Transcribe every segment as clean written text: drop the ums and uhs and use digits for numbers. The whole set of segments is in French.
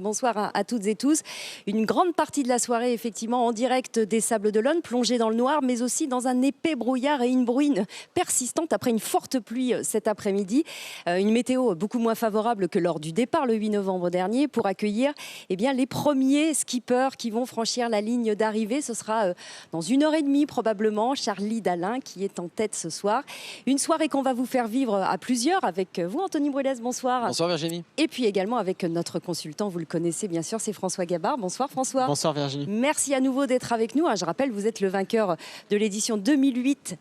Bonsoir à toutes et tous. Une grande partie de la soirée, effectivement, en direct des Sables d'Olonne, plongée dans le noir, mais aussi dans un épais brouillard et une bruine persistante après une forte pluie cet après-midi. Une météo beaucoup moins favorable que lors du départ le 8 novembre dernier pour accueillir les premiers skippers qui vont franchir la ligne d'arrivée. Ce sera dans 1h30 probablement. Charlie Dalin qui est en tête ce soir. Une soirée qu'on va vous faire vivre à plusieurs avec vous, Anthony Brulès. Bonsoir. Bonsoir Virginie. Et puis également avec notre consultant, vous le connaissez bien sûr, c'est François Gabard. Bonsoir François. Bonsoir Virginie. Merci à nouveau d'être avec nous. Je rappelle, vous êtes le vainqueur de l'édition 2008-2009.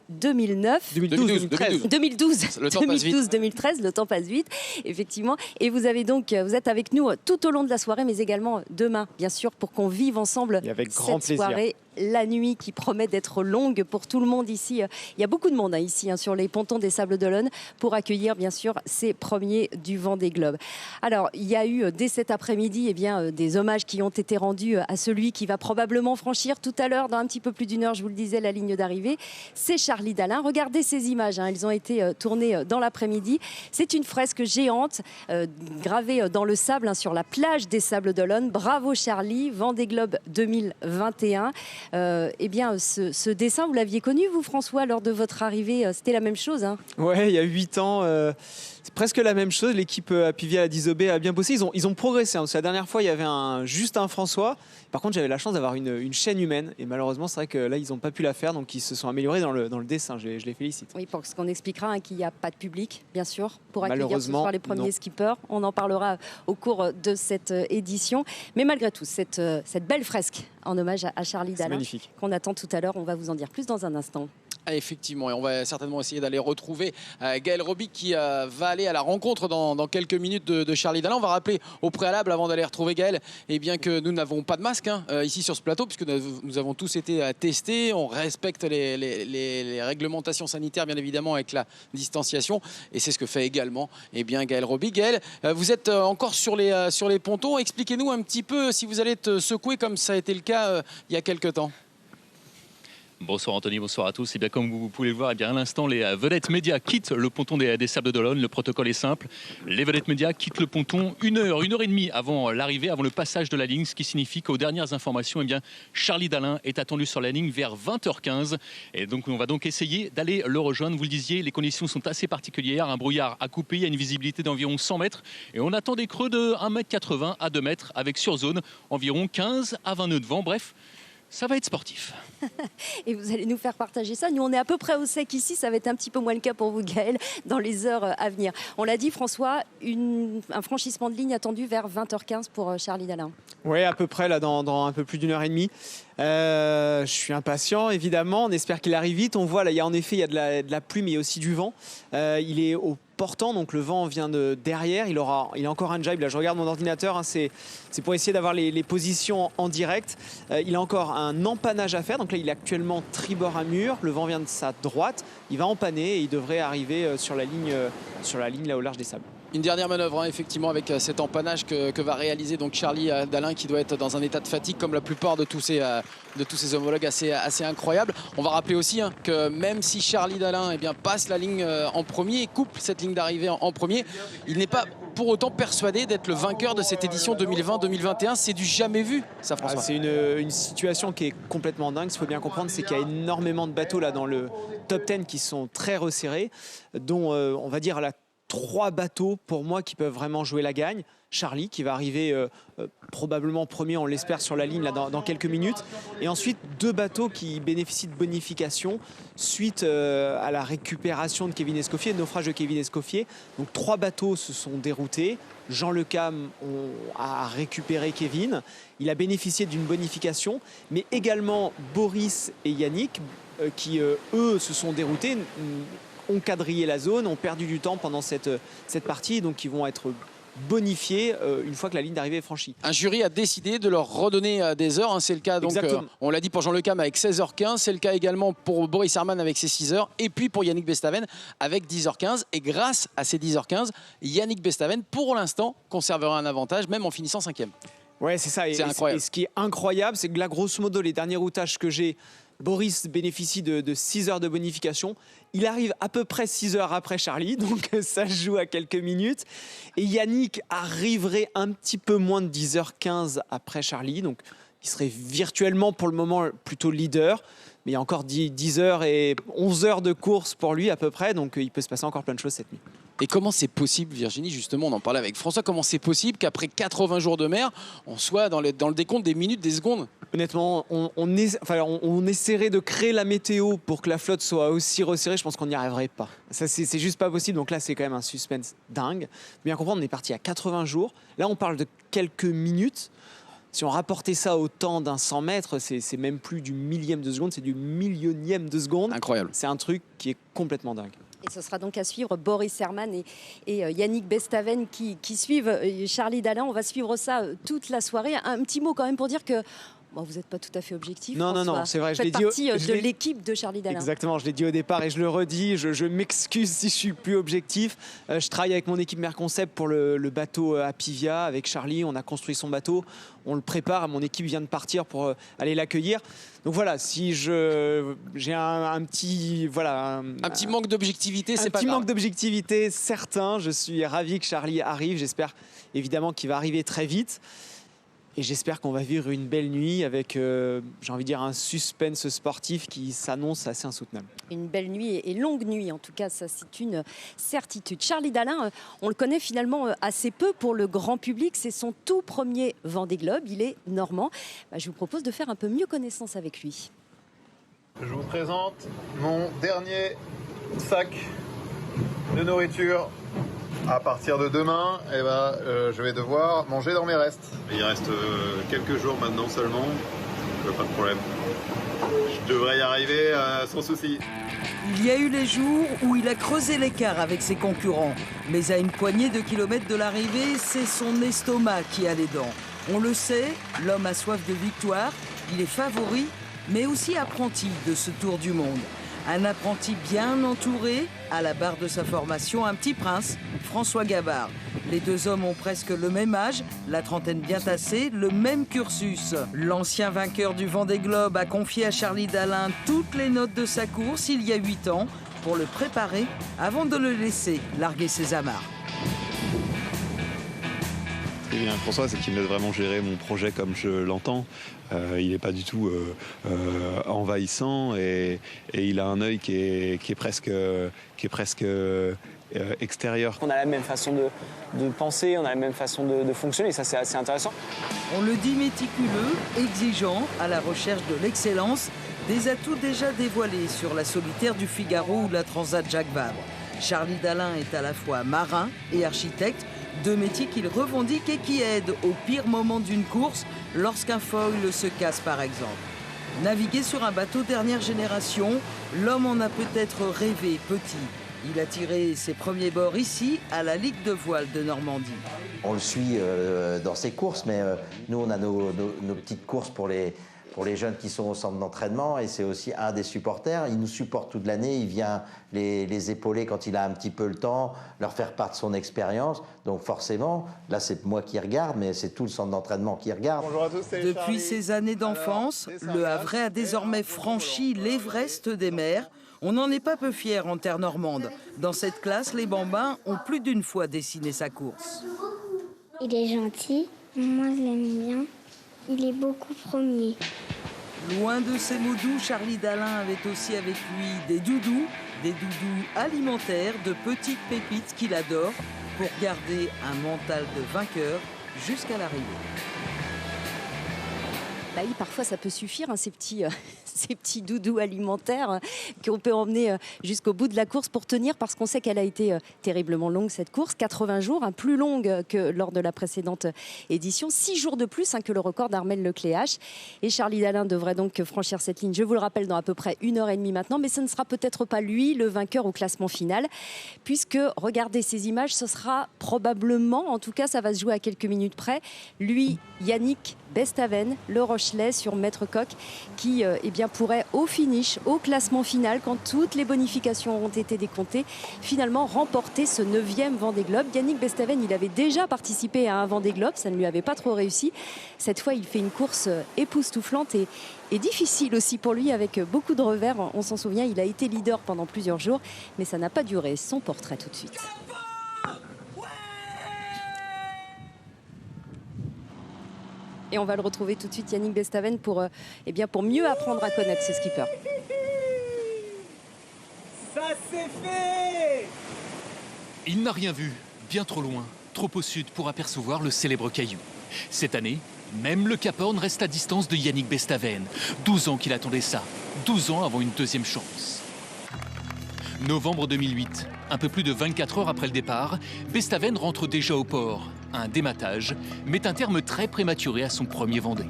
2012. 2012-2013, le temps passe vite, effectivement. Et vous êtes avec nous tout au long de la soirée, mais également demain, bien sûr, pour qu'on vive ensemble cette soirée. La nuit qui promet d'être longue pour tout le monde ici. Il y a beaucoup de monde ici sur les pontons des Sables d'Olonne pour accueillir bien sûr ces premiers du Vendée Globe. Alors il y a eu dès cet après-midi des hommages qui ont été rendus à celui qui va probablement franchir tout à l'heure, dans un petit peu plus d'une heure, je vous le disais, la ligne d'arrivée. C'est Charlie Dalin. Regardez ces images, elles ont été tournées dans l'après-midi. C'est une fresque géante gravée dans le sable sur la plage des Sables d'Olonne. Bravo Charlie, Vendée Globe 2021. Ce dessin, vous l'aviez connu, vous, François, lors de votre arrivée? C'était la même chose. Ouais, il y a 8 ans. C'est presque la même chose. L'équipe Apivia à Disobé a bien bossé. Ils ont progressé. Parce que la dernière fois, il y avait juste un François. Par contre, j'avais la chance d'avoir une chaîne humaine. Et malheureusement, c'est vrai que là, ils n'ont pas pu la faire. Donc, ils se sont améliorés dans le dessin. Je les félicite. Oui, parce qu'on expliquera qu'il n'y a pas de public, bien sûr, pour accueillir ce soir les premiers skippers. On en parlera au cours de cette édition. Mais malgré tout, cette belle fresque en hommage à Charlie Dalin, qu'on attend tout à l'heure. On va vous en dire plus dans un instant. Effectivement, et on va certainement essayer d'aller retrouver Gaël Robic qui va aller à la rencontre dans quelques minutes de Charlie Dalin. On va rappeler au préalable, avant d'aller retrouver Gaël, que nous n'avons pas de masque ici sur ce plateau, puisque nous avons tous été testés. On respecte les réglementations sanitaires, bien évidemment, avec la distanciation. Et c'est ce que fait également Gaël Robic. Gaël, vous êtes encore sur les pontons. Expliquez-nous un petit peu si vous allez être secoué comme ça a été le cas il y a quelques temps. Bonsoir Anthony, bonsoir à tous. Et bien, comme vous pouvez le voir, à l'instant, les vedettes médias quittent le ponton des Sables d'Olonne. Le protocole est simple. Les vedettes médias quittent le ponton 1h30 avant l'arrivée, avant le passage de la ligne, ce qui signifie qu'aux dernières informations, Charlie Dalin est attendu sur la ligne vers 20h15. Et donc, on va donc essayer d'aller le rejoindre. Vous le disiez, les conditions sont assez particulières. Un brouillard à couper, il y a une visibilité d'environ 100 mètres. Et on attend des creux de 1,80 m à 2 mètres avec sur zone environ 15 à 20 nœuds de vent. Bref, ça va être sportif. Et vous allez nous faire partager ça. Nous, on est à peu près au sec ici. Ça va être un petit peu moins le cas pour vous, Gaël, dans les heures à venir. On l'a dit, François, un franchissement de ligne attendu vers 20h15 pour Charlie Dalin. Oui, à peu près, là, dans un peu plus d'1h30. Je suis impatient, évidemment. On espère qu'il arrive vite. On voit, là, il y a de la pluie, mais il y a aussi du vent. Il est au portant, donc le vent vient de derrière. Il a encore un jibe. Là, je regarde mon ordinateur. C'est pour essayer d'avoir les positions en direct. Il a encore un empannage à faire. Donc là, il est actuellement tribord à mur. Le vent vient de sa droite. Il va empanner et il devrait arriver sur la ligne là au large des Sables. Une dernière manœuvre, effectivement, avec cet empannage que va réaliser donc Charlie Dalin, qui doit être dans un état de fatigue comme la plupart de tous ses homologues assez incroyables. On va rappeler aussi que même si Charlie Dalin passe la ligne en premier, coupe cette ligne d'arrivée en premier, il n'est pas pour autant persuadé d'être le vainqueur de cette édition 2020-2021. C'est du jamais vu, ça, François. C'est une situation qui est complètement dingue. Ce qu'il faut bien comprendre, c'est qu'il y a énormément de bateaux là dans le top 10 qui sont très resserrés, dont on va dire 3 bateaux pour moi qui peuvent vraiment jouer la gagne. Charlie qui va arriver probablement premier, on l'espère, sur la ligne là, dans quelques minutes. Et ensuite 2 bateaux qui bénéficient de bonification suite à la récupération de Kevin Escoffier, le naufrage de Kevin Escoffier. Donc 3 bateaux se sont déroutés. Jean Le Cam a récupéré Kevin. Il a bénéficié d'une bonification, mais également Boris et Yannick qui, eux, se sont déroutés, ont quadrillé la zone, ont perdu du temps pendant cette partie, donc ils vont être bonifiés une fois que la ligne d'arrivée est franchie. Un jury a décidé de leur redonner des heures, c'est le cas donc on l'a dit pour Jean Le Cam avec 16h15, c'est le cas également pour Boris Herman avec ses 6h et puis pour Yannick Bestaven avec 10h15, et grâce à ces 10h15, Yannick Bestaven pour l'instant conservera un avantage même en finissant 5e. Ouais, c'est ça. C'est incroyable. Et ce qui est incroyable, c'est que là, grosso modo, les derniers routages que j'ai, Boris bénéficie de 6 heures de bonification. Il arrive à peu près 6 heures après Charlie, donc ça se joue à quelques minutes. Et Yannick arriverait un petit peu moins de 10h15 après Charlie, donc il serait virtuellement pour le moment plutôt leader. Mais il y a encore 10 heures et 11 heures de course pour lui à peu près, donc il peut se passer encore plein de choses cette nuit. Et comment c'est possible, Virginie, justement, on en parlait avec François, comment c'est possible qu'après 80 jours de mer, on soit dans le décompte des minutes, des secondes? Honnêtement, on essaierait de créer la météo pour que la flotte soit aussi resserrée. Je pense qu'on n'y arriverait pas. Ça, c'est juste pas possible. Donc là, c'est quand même un suspense dingue. Bien comprendre, on est parti à 80 jours. Là, on parle de quelques minutes. Si on rapportait ça au temps d'un 100 mètres, c'est même plus du millième de seconde, c'est du millionième de seconde. Incroyable. C'est un truc qui est complètement dingue. Et ce sera donc à suivre Boris Herrmann et Yannick Bestaven qui suivent Charlie Dalin. On va suivre ça toute la soirée. Un petit mot quand même pour dire que bon, vous n'êtes pas tout à fait objectif. Non, c'est vrai. Vous faites partie de l'équipe de Charlie Dalin. Exactement, je l'ai dit au départ et je le redis. Je m'excuse si je suis plus objectif. Je travaille avec mon équipe Merconcept pour le bateau Apivia. Avec Charlie, on a construit son bateau. On le prépare. Mon équipe vient de partir pour aller l'accueillir. Donc voilà, si j'ai un petit un petit manque d'objectivité, c'est pas grave. Un petit manque d'objectivité, certain. Je suis ravi que Charlie arrive. J'espère évidemment qu'il va arriver très vite. Et j'espère qu'on va vivre une belle nuit avec, j'ai envie de dire, un suspense sportif qui s'annonce assez insoutenable. Une belle nuit et longue nuit, en tout cas, ça c'est une certitude. Charlie Dalin, on le connaît finalement assez peu pour le grand public. C'est son tout premier Vendée Globe. Il est normand. Je vous propose de faire un peu mieux connaissance avec lui. Je vous présente mon dernier sac de nourriture. À partir de demain, je vais devoir manger dans mes restes. Il reste quelques jours maintenant seulement, donc pas de problème. Je devrais y arriver sans souci. Il y a eu les jours où il a creusé l'écart avec ses concurrents. Mais à une poignée de kilomètres de l'arrivée, c'est son estomac qui a les dents. On le sait, l'homme a soif de victoire, il est favori, mais aussi apprenti de ce tour du monde. Un apprenti bien entouré, à la barre de sa formation, un petit prince, François Gabard. Les deux hommes ont presque le même âge, la trentaine bien tassée, le même cursus. L'ancien vainqueur du Vendée Globe a confié à Charlie Dalin toutes les notes de sa course il y a 8 ans pour le préparer avant de le laisser larguer ses amarres. Ce qui est bien avec François, c'est qu'il me laisse vraiment gérer mon projet comme je l'entends. Il n'est pas du tout envahissant et il a un œil qui est presque extérieur. On a la même façon de penser, on a la même façon de fonctionner et ça c'est assez intéressant. On le dit méticuleux, exigeant, à la recherche de l'excellence, des atouts déjà dévoilés sur la solitaire du Figaro ou la Transat Jacques Vabre. Charlie Dalin est à la fois marin et architecte, deux métiers qu'il revendique et qui aident au pire moment d'une course, lorsqu'un foil se casse par exemple. Naviguer sur un bateau dernière génération, l'homme en a peut-être rêvé petit. Il a tiré ses premiers bords ici, à la Ligue de voile de Normandie. On le suit dans ses courses, mais nous on a nos petites courses pour les jeunes qui sont au centre d'entraînement et c'est aussi un des supporters. Il nous supporte toute l'année, il vient les épauler quand il a un petit peu le temps, leur faire part de son expérience. Donc forcément, là c'est moi qui regarde, mais c'est tout le centre d'entraînement qui regarde. Bonjour à tous, c'est Depuis Charlie. ses années d'enfance, le Havrais a désormais franchi l'Everest des mers. On n'en est pas peu fiers en terre normande. Dans cette classe, les bambins ont plus d'une fois dessiné sa course. Il est gentil, moi je l'aime bien. Il est beaucoup premier. Loin de ses mots doux, Charlie Dalin avait aussi avec lui des doudous alimentaires, de petites pépites qu'il adore pour garder un mental de vainqueur jusqu'à l'arrivée. Bah oui, parfois ça peut suffire, ces petits doudous alimentaires qu'on peut emmener jusqu'au bout de la course pour tenir, parce qu'on sait qu'elle a été terriblement longue cette course, 80 jours, plus longue que lors de la précédente édition, 6 jours de plus que le record d'Armel Lecléache. Et Charlie Dalin devrait donc franchir cette ligne, je vous le rappelle, dans à peu près 1h30 maintenant, mais ce ne sera peut-être pas lui le vainqueur au classement final, puisque regardez ces images, ce sera probablement, en tout cas ça va se jouer à quelques minutes près, lui, Yannick Bestaven, le Rochelais sur Maître Coq, qui pourrait au finish, au classement final, quand toutes les bonifications ont été décomptées, finalement remporter ce 9e Vendée Globe. Yannick Bestaven, il avait déjà participé à un Vendée Globe, ça ne lui avait pas trop réussi. Cette fois, il fait une course époustouflante et difficile aussi pour lui, avec beaucoup de revers. On s'en souvient, il a été leader pendant plusieurs jours, mais ça n'a pas duré. Son portrait tout de suite. Et on va le retrouver tout de suite, Yannick Bestaven, pour mieux apprendre à connaître ses skippers. Ça c'est fait! Il n'a rien vu, bien trop loin, trop au sud pour apercevoir le célèbre caillou. Cette année, même le Cap Horn reste à distance de Yannick Bestaven. 12 ans qu'il attendait ça, 12 ans avant une deuxième chance. Novembre 2008, un peu plus de 24 heures après le départ, Bestaven rentre déjà au port. Un dématage met un terme très prématuré à son premier Vendée.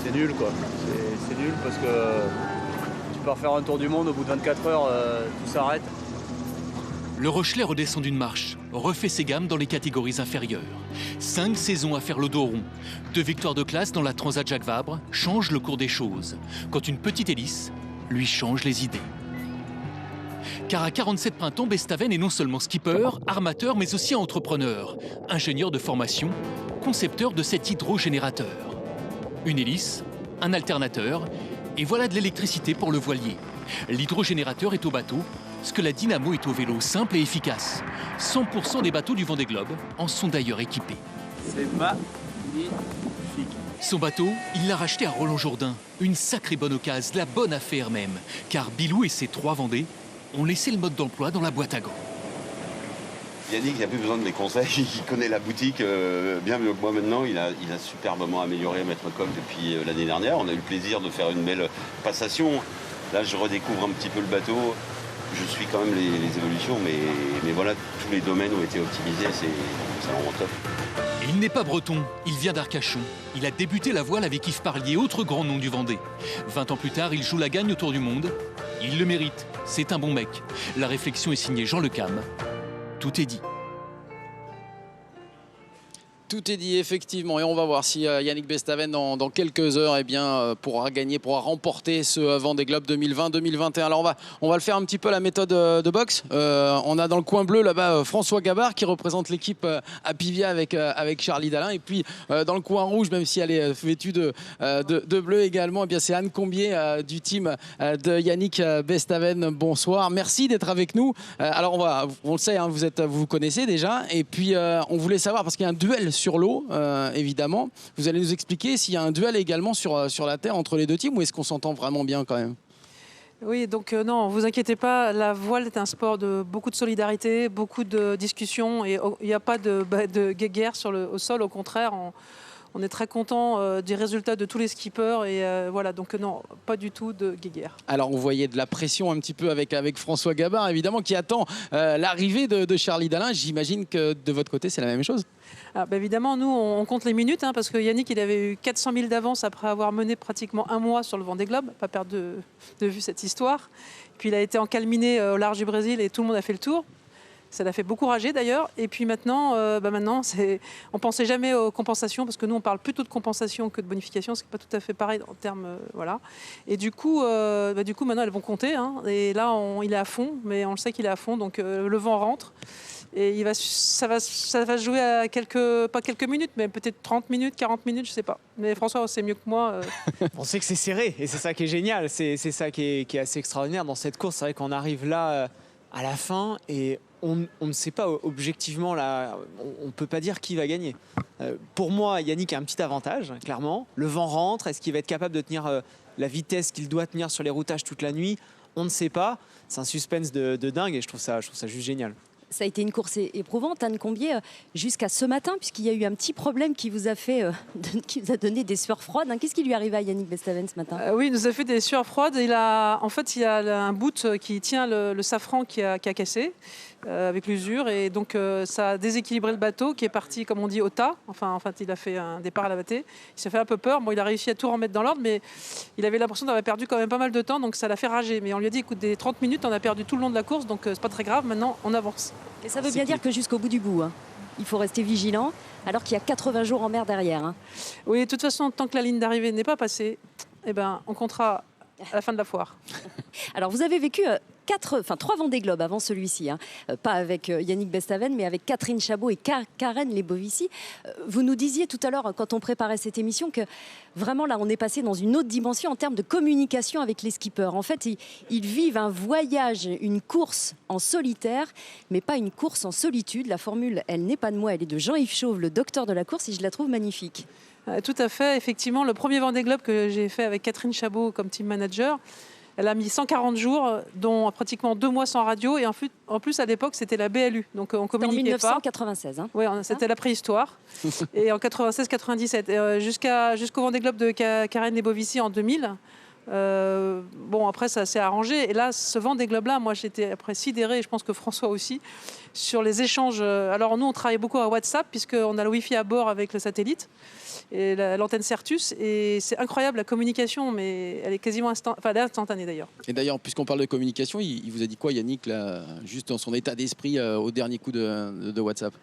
C'est nul quoi, c'est nul parce que tu pars faire un tour du monde, au bout de 24 heures, tout s'arrête. Le Rochelet redescend d'une marche, refait ses gammes dans les catégories inférieures. 5 saisons à faire le dos rond. 2 victoires de classe dans la Transat Jacques Vabre changent le cours des choses, quand une petite hélice lui change les idées. Car à 47 printemps, Bestaven est non seulement skipper, armateur, mais aussi entrepreneur, ingénieur de formation, concepteur de cet hydrogénérateur. Une hélice, un alternateur, et voilà de l'électricité pour le voilier. L'hydrogénérateur est au bateau, ce que la dynamo est au vélo, simple et efficace. 100% des bateaux du Vendée Globe en sont d'ailleurs équipés. C'est magnifique. Son bateau, il l'a racheté à Roland-Jourdain. Une sacrée bonne occasion, la bonne affaire même. Car Bilou et ses 3 Vendées ont laissé le mode d'emploi dans la boîte à gants. Yannick, il n'a plus besoin de mes conseils, il connaît la boutique bien mieux que moi maintenant. Il a superbement amélioré Maître Coq depuis l'année dernière. On a eu le plaisir de faire une belle passation. Là, je redécouvre un petit peu le bateau. Je suis quand même les évolutions, mais voilà, tous les domaines ont été optimisés, ça en rend top. Il n'est pas breton, il vient d'Arcachon. Il a débuté la voile avec Yves Parlier, autre grand nom du Vendée. 20 ans plus tard, il joue la gagne autour du monde. Il le mérite, c'est un bon mec. La réflexion est signée Jean Le Cam. Tout est dit. Tout est dit effectivement et on va voir si Yannick Bestaven dans quelques heures pourra remporter ce Vendée Globe 2020-2021. Alors on va le faire un petit peu à la méthode de boxe. On a dans le coin bleu là-bas François Gabard qui représente l'équipe à Pivia avec Charlie Dalin, et puis dans le coin rouge, même si elle est vêtue de bleu également, c'est Anne Combier du team de Yannick Bestaven. Bonsoir, merci d'être avec nous. Alors on le sait, hein, vous connaissez déjà, et puis on voulait savoir, parce qu'il y a un duel sur l'eau, évidemment. Vous allez nous expliquer s'il y a un duel également sur la terre entre les deux teams, ou est-ce qu'on s'entend vraiment bien quand même? Oui, donc non, vous inquiétez pas, la voile est un sport de beaucoup de solidarité, beaucoup de discussions, et il n'y a pas de guéguerre au sol, au contraire. On est très content des résultats de tous les skippers, et voilà, donc non, pas du tout de guéguerre. Alors on voyait de la pression un petit peu avec François Gabard, évidemment, qui attend l'arrivée de Charlie Dalin. J'imagine que de votre côté c'est la même chose. Évidemment, nous on compte les minutes, hein, parce que Yannick il avait eu 400 000 d'avance après avoir mené pratiquement un mois sur le Vendée Globe, pas perdre de vue cette histoire. Puis il a été encalminé au large du Brésil et tout le monde a fait le tour. Ça l'a fait beaucoup rager d'ailleurs. Et puis maintenant, on pensait jamais aux compensations, parce que nous on parle plutôt de compensation que de bonification, ce qui n'est pas tout à fait pareil en termes voilà. Et du coup maintenant elles vont compter, hein. Et là il est à fond, mais on le sait qu'il est à fond, donc le vent rentre. Et ça va se jouer à pas quelques minutes, mais peut-être 30 minutes, 40 minutes, je sais pas. Mais François, c'est mieux que moi. On sait que c'est serré, et c'est ça qui est génial, c'est ça qui est assez extraordinaire dans cette course. C'est vrai qu'on arrive là à la fin, et on ne sait pas objectivement, là, on ne peut pas dire qui va gagner. Pour moi, Yannick a un petit avantage, clairement. Le vent rentre, est-ce qu'il va être capable de tenir la vitesse qu'il doit tenir sur les routages toute la nuit? On ne sait pas. C'est un suspense de dingue, et je trouve ça juste génial. Ça a été une course éprouvante, Anne Combier, jusqu'à ce matin, puisqu'il y a eu un petit problème qui vous a donné des sueurs froides. Qu'est-ce qui lui arrive à Yannick Bestaven ce matin? Oui, il nous a fait des sueurs froides. Il y a un bout qui tient le safran qui a cassé avec l'usure, et donc ça a déséquilibré le bateau qui est parti, comme on dit, au tas. Enfin, en fait, il a fait un départ à la battée. Il s'est fait un peu peur. Bon, il a réussi à tout remettre dans l'ordre, mais il avait l'impression d'avoir perdu quand même pas mal de temps, donc ça l'a fait rager. Mais on lui a dit, écoute, des 30 minutes, on a perdu tout le long de la course, donc c'est pas très grave. Maintenant, on avance. Et ça veut bien dire que jusqu'au bout du bout, hein, il faut rester vigilant, alors qu'il y a 80 jours en mer derrière. Hein. Oui, de toute façon, tant que la ligne d'arrivée n'est pas passée, eh ben, on comptera à la fin de la foire. Alors, vous avez vécu 3 Vendée Globe avant celui-ci, hein. Pas avec Yannick Bestaven, mais avec Catherine Chabot et Karen Lebovici. Vous nous disiez tout à l'heure, quand on préparait cette émission, que vraiment là, on est passé dans une autre dimension en termes de communication avec les skippers. En fait, ils vivent un voyage, une course en solitaire, mais pas une course en solitude. La formule, elle n'est pas de moi, elle est de Jean-Yves Chauve, le docteur de la course, et je la trouve magnifique. Tout à fait. Effectivement, le premier Vendée Globe que j'ai fait avec Catherine Chabot comme team manager, elle a mis 140 jours, dont pratiquement 2 mois sans radio. Et en plus, à l'époque, c'était la BLU. Donc, on communiquait pas. En 1996. Hein. Oui, c'était la préhistoire. Et en 96-97. Jusqu'au Vendée Globe de Karen Lebovici en 2000. Bon, après, ça s'est arrangé. Et là, ce Vendée Globe-là, moi, j'étais après sidérée, et je pense que François aussi, sur les échanges. Alors, nous, on travaille beaucoup à WhatsApp, puisqu'on a le Wi-Fi à bord avec le satellite et l'antenne Certus. Et c'est incroyable, la communication, mais elle est quasiment instantanée, d'ailleurs. Et d'ailleurs, puisqu'on parle de communication, il vous a dit quoi, Yannick, là, juste dans son état d'esprit au dernier coup de WhatsApp?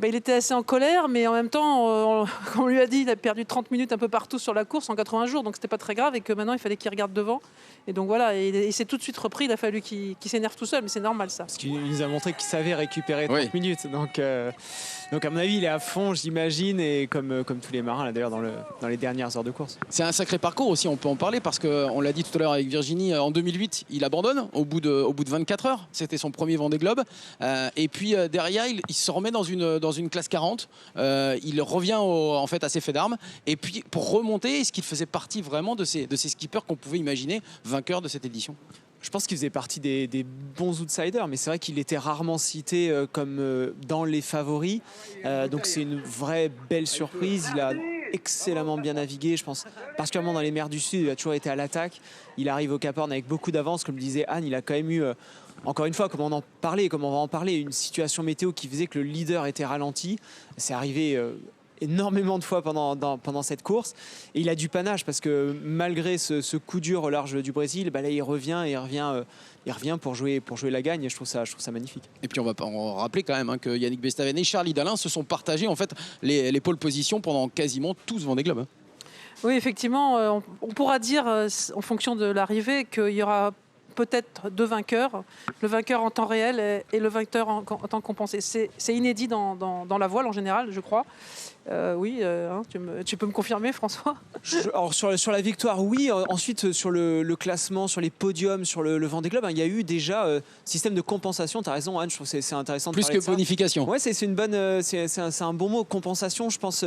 Il était assez en colère, mais en même temps, comme on lui a dit, il a perdu 30 minutes un peu partout sur la course en 80 jours, donc c'était pas très grave, et que maintenant il fallait qu'il regarde devant. Et donc voilà, il s'est tout de suite repris, il a fallu qu'il s'énerve tout seul, mais c'est normal ça. Parce qu'il nous a montré qu'il savait récupérer 30 minutes, donc à mon avis il est à fond, j'imagine, et comme tous les marins là, d'ailleurs dans les dernières heures de course. C'est un sacré parcours aussi, on peut en parler, parce qu'on l'a dit tout à l'heure avec Virginie, en 2008 il abandonne au bout de 24 heures, c'était son premier Vendée Globe, et puis derrière il se remet dans une classe 40, il revient en fait à ses faits d'armes, et puis pour remonter, est-ce qu'il faisait partie vraiment de ces skippers qu'on pouvait imaginer vainqueurs de cette édition? Je pense qu'il faisait partie des bons outsiders, mais c'est vrai qu'il était rarement cité comme dans les favoris, donc c'est une vraie belle surprise. Il a excellemment bien navigué, je pense, particulièrement dans les mers du Sud, il a toujours été à l'attaque, il arrive au Cap Horn avec beaucoup d'avance, comme le disait Anne, il a quand même eu encore une fois, comme on en parlait, comme on va en parler, une situation météo qui faisait que le leader était ralenti. C'est arrivé énormément de fois pendant cette course. Et il a du panache parce que malgré ce coup dur au large du Brésil, là, il revient pour jouer la gagne. Et je trouve ça magnifique. Et puis on va rappeler quand même que Yannick Bestaven et Charlie Dalin se sont partagés en fait les pôles positions pendant quasiment tout ce Vendée Globe. Oui, effectivement, on pourra dire en fonction de l'arrivée qu'il y aura peut-être 2 vainqueurs, le vainqueur en temps réel et le vainqueur en temps compensé. C'est inédit dans la voile en général, je crois. Oui, tu peux me confirmer, François? Alors sur la victoire, oui. Ensuite, sur le classement, sur les podiums, sur le Vendée Globe, il y a eu déjà système de compensation. Tu as raison, Anne, je trouve que c'est intéressant de plus parler que bonification. Ouais, c'est une bonne, c'est un bon mot, compensation. Je pense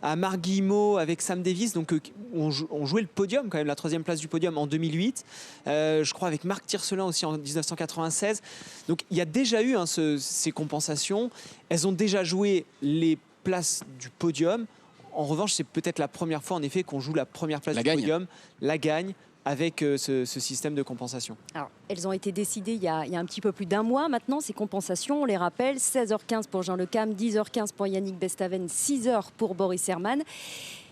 à Marc Guillemot avec Sam Davis, donc on jouait le podium quand même, la 3e place du podium en 2008. Je crois avec Marc Tircelin aussi en 1996. Donc il y a déjà eu ces compensations. Elles ont déjà joué les place du podium. En revanche, c'est peut-être la première fois en effet qu'on joue la première place du podium, la gagne, avec ce système de compensation. Alors, elles ont été décidées il y a un petit peu plus d'un mois maintenant, ces compensations, on les rappelle, 16h15 pour Jean Le Cam, 10h15 pour Yannick Bestaven, 6h pour Boris Herrmann.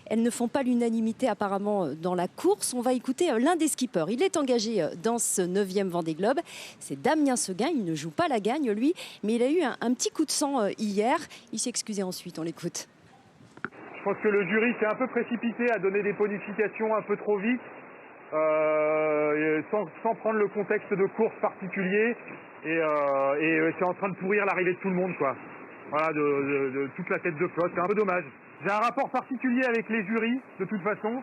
Elles ne font pas l'unanimité apparemment dans la course. On va écouter l'un des skippers. Il est engagé dans ce 9e Vendée Globe. C'est Damien Seguin. Il ne joue pas la gagne, lui, mais il a eu un petit coup de sang hier. Il s'est excusé ensuite. On l'écoute. Je pense que le jury s'est un peu précipité à donner des bonifications un peu trop vite, sans prendre le contexte de course particulier. Et c'est en train de pourrir l'arrivée de tout le monde, quoi. Voilà, de toute la tête de flotte. C'est un peu dommage. J'ai un rapport particulier avec les jurys, de toute façon.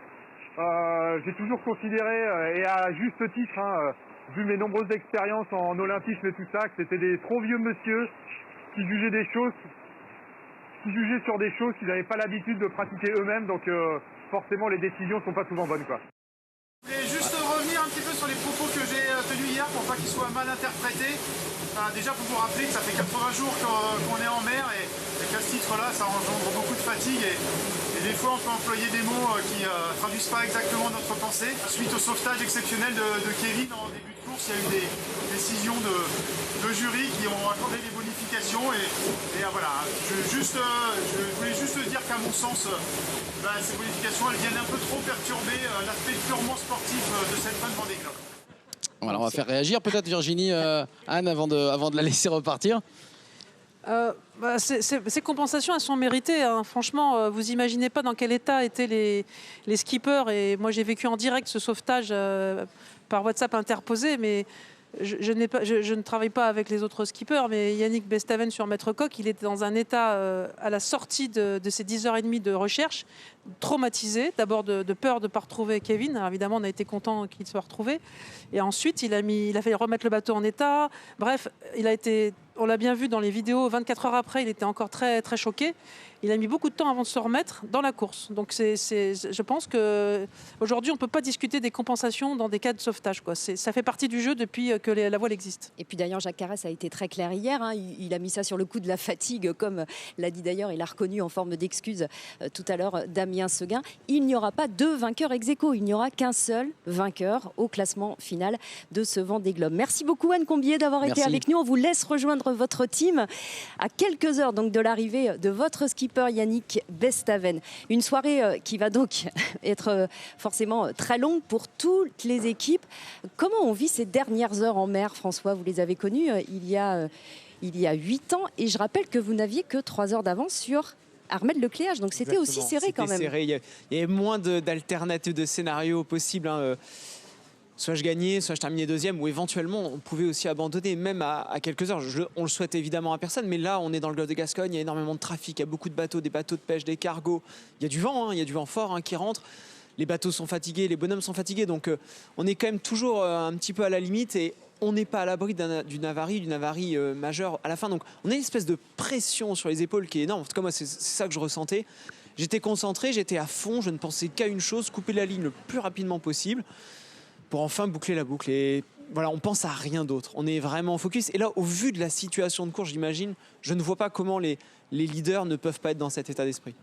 J'ai toujours considéré, et à juste titre, vu mes nombreuses expériences en olympisme et tout ça, que c'était des trop vieux monsieur qui jugeaient sur des choses qu'ils n'avaient pas l'habitude de pratiquer eux-mêmes. Donc forcément, les décisions ne sont pas souvent bonnes, quoi. Je voulais juste revenir un petit peu sur les propos que j'ai tenus hier pour pas qu'ils soient mal interprétés. Déjà, pour vous rappeler que ça fait 80 jours qu'on est en mer et qu'à ce titre-là, ça engendre beaucoup de fatigue et des fois, on peut employer des mots qui ne traduisent pas exactement notre pensée. Suite au sauvetage exceptionnel de Kevin en début de course, il y a eu des décisions de jury qui ont accordé des bonifications et voilà. Je voulais juste dire qu'à mon sens, ces bonifications, elles viennent un peu trop perturber l'aspect purement sportif de cette fin de Vendée Globe. Voilà, on va faire réagir peut-être Virginie, Anne, avant de la laisser repartir. Ces compensations, elles sont méritées. Hein. Franchement, vous imaginez pas dans quel état étaient les skippers. Et moi, j'ai vécu en direct ce sauvetage par WhatsApp interposé, mais je ne travaille pas avec les autres skippers, mais Yannick Bestaven sur Maître Coq, il était dans un état à la sortie de ces 10h30 de recherche, traumatisé, d'abord de peur de ne pas retrouver Kevin. Alors évidemment, on a été content qu'il soit retrouvé. Et ensuite, il a fait remettre le bateau en état. Bref, on l'a bien vu dans les vidéos, 24 heures après, il était encore très, très choqué. Il a mis beaucoup de temps avant de se remettre dans la course. Donc je pense qu'aujourd'hui, on ne peut pas discuter des compensations dans des cas de sauvetage, quoi. Ça fait partie du jeu depuis que la voile existe. Et puis d'ailleurs, Jacques Carrès a été très clair hier. Hein. Il a mis ça sur le coup de la fatigue, comme l'a dit d'ailleurs, il a reconnu en forme d'excuse tout à l'heure Damien Seguin. Il n'y aura pas deux vainqueurs ex aequo. Il n'y aura qu'un seul vainqueur au classement final de ce Vendée Globe. Merci beaucoup Anne Combier d'avoir été avec nous. On vous laisse rejoindre votre team à quelques heures donc de l'arrivée de votre skipper Yannick Bestaven. Une soirée qui va donc être forcément très longue pour toutes les équipes. Comment on vit ces dernières heures en mer, François? Vous les avez connues il y a 8 ans et je rappelle que vous n'aviez que 3 heures d'avance sur Armel Lecléache, donc c'était aussi serré quand même. Serré. Il y avait moins d'alternatives de scénarios possibles. Hein. Soit je gagnais, soit je terminais deuxième, ou éventuellement on pouvait aussi abandonner, même à quelques heures. On le souhaite évidemment à personne, mais là on est dans le golfe de Gascogne, il y a énormément de trafic, il y a beaucoup de bateaux, des bateaux de pêche, des cargos. Il y a du vent, il y a du vent fort qui rentre. Les bateaux sont fatigués, les bonhommes sont fatigués, donc on est quand même toujours un petit peu à la limite et on n'est pas à l'abri d'une avarie majeure à la fin. Donc on a une espèce de pression sur les épaules qui est énorme. En tout cas moi c'est ça que je ressentais. J'étais concentré, j'étais à fond, je ne pensais qu'à une chose, couper la ligne le plus rapidement possible pour enfin boucler la boucle. Et voilà, on pense à rien d'autre. On est vraiment focus. Et là, au vu de la situation de course, j'imagine, je ne vois pas comment les leaders ne peuvent pas être dans cet état d'esprit.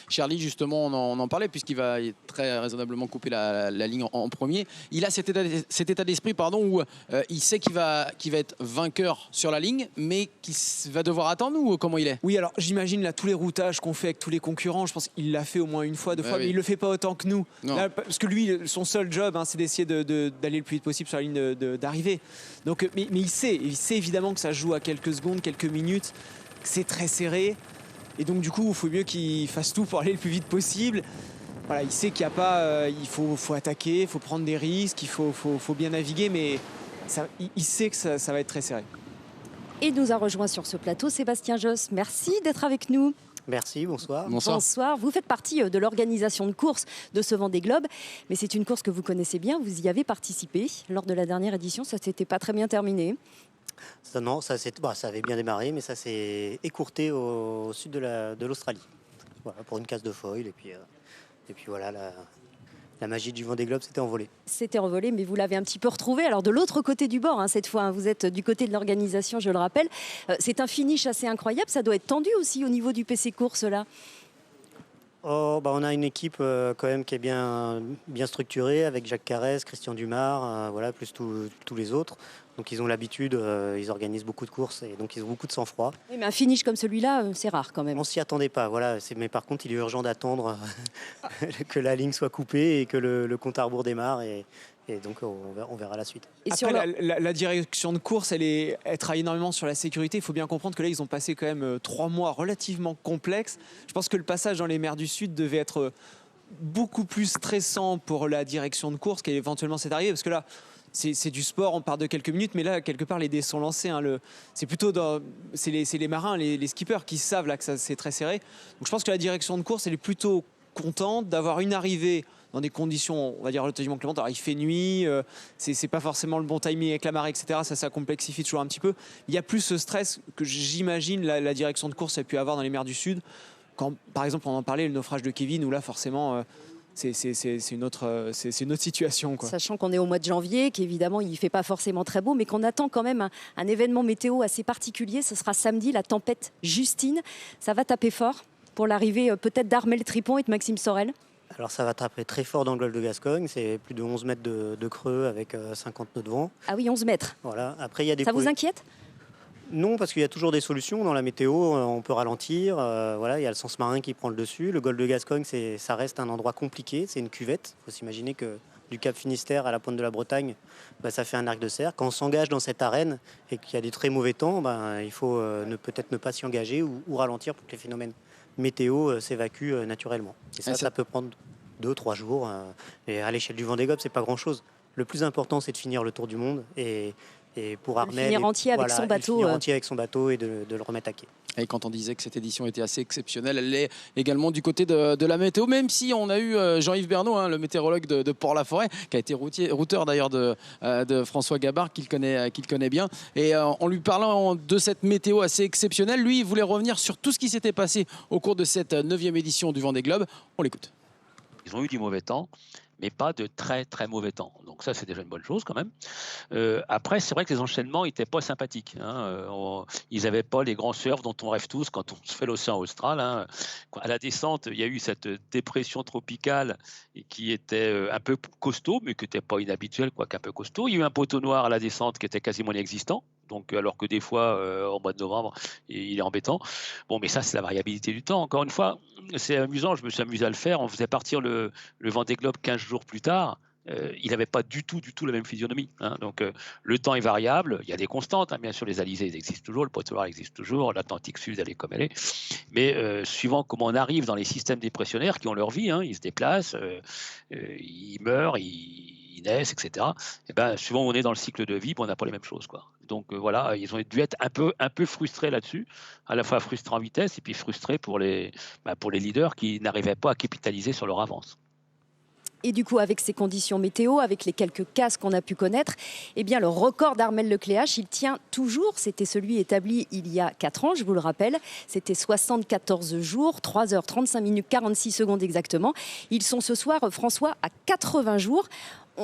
Charlie, justement, on en parlait, puisqu'il va très raisonnablement couper la ligne en premier. Il a cet état d'esprit où il sait qu'il va être vainqueur sur la ligne, mais qu'il va devoir attendre, ou comment il est? Oui, alors j'imagine là tous les routages qu'on fait avec tous les concurrents, je pense qu'il l'a fait au moins une fois, 2 fois, mais il ne le fait pas autant que nous. Là, parce que lui, son seul job, c'est d'essayer d'aller le plus vite possible sur la ligne d'arrivée. Donc, mais il sait évidemment que ça joue à quelques secondes, quelques minutes, que c'est très serré. Et donc du coup, il faut mieux qu'il fasse tout pour aller le plus vite possible. Voilà, il sait qu'il n'y a pas, il faut attaquer, il faut prendre des risques, il faut bien naviguer, mais il sait que ça va être très serré. Et nous a rejoint sur ce plateau Sébastien Josse. Merci d'être avec nous. Merci, bonsoir. Bonsoir. Vous faites partie de l'organisation de course de ce Vendée Globe, mais c'est une course que vous connaissez bien, vous y avez participé. Lors de la dernière édition, ça ne s'était pas très bien terminé. Non, ça avait bien démarré, mais ça s'est écourté au sud de l'Australie. Voilà, pour une casse de foil. Et puis voilà, la magie du Vendée Globe s'était envolée. C'était envolé, mais vous l'avez un petit peu retrouvé. Alors de l'autre côté du bord, cette fois, vous êtes du côté de l'organisation, je le rappelle. C'est un finish assez incroyable. Ça doit être tendu aussi au niveau du PC Course, là. On a une équipe quand même qui est bien structurée, avec Jacques Carrès, Christian Dumas, voilà, plus tous les autres. Donc ils ont l'habitude, ils organisent beaucoup de courses et donc ils ont beaucoup de sang-froid. Oui, mais un finish comme celui-là, c'est rare quand même. On s'y attendait pas, voilà. Mais par contre, il est urgent d'attendre que la ligne soit coupée et que le compte à rebours démarre. Et donc on verra la suite. Et après, la direction de course, elle travaille énormément sur la sécurité. Il faut bien comprendre que là, ils ont passé quand même 3 mois relativement complexes. Je pense que le passage dans les mers du Sud devait être beaucoup plus stressant pour la direction de course qu'éventuellement c'est arrivé. Parce que là, c'est du sport, on part de quelques minutes, mais là, quelque part, les dés sont lancés. C'est plutôt c'est les marins, les skippers qui savent là, que c'est très serré. Donc je pense que la direction de course, elle est plutôt contente d'avoir une arrivée dans des conditions, on va dire, relativement clémentes. Alors, il fait nuit, c'est pas forcément le bon timing avec la marée, etc. Ça complexifie toujours un petit peu. Il y a plus ce stress que j'imagine la direction de course a pu avoir dans les mers du Sud. Quand, par exemple, on en parlait, le naufrage de Kevin, où là, forcément... C'est une autre situation, quoi. Sachant qu'on est au mois de janvier, qu'évidemment il ne fait pas forcément très beau, mais qu'on attend quand même un événement météo assez particulier. Ce sera samedi, la tempête Justine. Ça va taper fort pour l'arrivée peut-être d'Armel Tripon et de Maxime Sorel. Alors ça va taper très fort dans le golfe de Gascogne. C'est plus de 11 mètres de creux avec 50 nœuds de vent. Ah oui, 11 mètres. Voilà. Après, il y a des Ça vous inquiète ? Non, parce qu'il y a toujours des solutions dans la météo. On peut ralentir. Voilà, il y a le sens marin qui prend le dessus. Le golfe de Gascogne, ça reste un endroit compliqué. C'est une cuvette. Il faut s'imaginer que du Cap Finistère à la pointe de la Bretagne, ça fait un arc de cercle. Quand on s'engage dans cette arène et qu'il y a des très mauvais temps, il faut peut-être ne pas s'y engager ou ralentir pour que les phénomènes météo s'évacuent naturellement. Et ça peut prendre 2-3 jours. Et à l'échelle du Vendée Globe, c'est pas grand-chose. Le plus important, c'est de finir le tour du monde et pour Armel, finir entier avec son bateau, finir entier avec son bateau et de le remettre à quai. Et quand on disait que cette édition était assez exceptionnelle, elle l'est également du côté de la météo, même si on a eu Jean-Yves Bernot, le météorologue de Port-la-Forêt, qui a été routeur d'ailleurs de François Gabard, qu'il connaît bien. Et en lui parlant de cette météo assez exceptionnelle, lui, il voulait revenir sur tout ce qui s'était passé au cours de cette 9e édition du Vendée Globe. On l'écoute. Ils ont eu du mauvais temps, mais pas de très très mauvais temps. Donc ça, c'est déjà une bonne chose quand même. Après, c'est vrai que les enchaînements n'étaient pas sympathiques. Ils n'avaient pas les grands surfs dont on rêve tous quand on se fait l'océan austral. À la descente, il y a eu cette dépression tropicale qui était un peu costaud, mais qui n'était pas inhabituelle, quoique un peu costaud. Il y a eu un poteau noir à la descente qui était quasiment inexistant. Donc, alors que des fois, au mois de novembre, il est embêtant. Bon, mais ça, c'est la variabilité du temps. Encore une fois, c'est amusant, je me suis amusé à le faire. On faisait partir le Vendée Globe 15 jours plus tard. Il n'avait pas du tout la même physionomie. Donc, le temps est variable. Il y a des constantes. Bien sûr, les alizés existent toujours, le poteau noir existe toujours, l'Atlantique Sud, elle est comme elle est. Mais suivant comment on arrive dans les systèmes dépressionnaires qui ont leur vie, ils se déplacent, ils meurent, ils naissent, etc. Et souvent, on est dans le cycle de vie, on n'a pas les mêmes choses, quoi. Donc voilà, ils ont dû être un peu frustrés là-dessus, à la fois frustrés en vitesse et puis frustrés pour les leaders qui n'arrivaient pas à capitaliser sur leur avance. Et du coup, avec ces conditions météo, avec les quelques casses qu'on a pu connaître, le record d'Armel Lecléache, il tient toujours. C'était celui établi il y a 4 ans, je vous le rappelle. C'était 74 jours, 3 heures, 35 minutes, 46 secondes exactement. Ils sont ce soir, François, à 80 jours.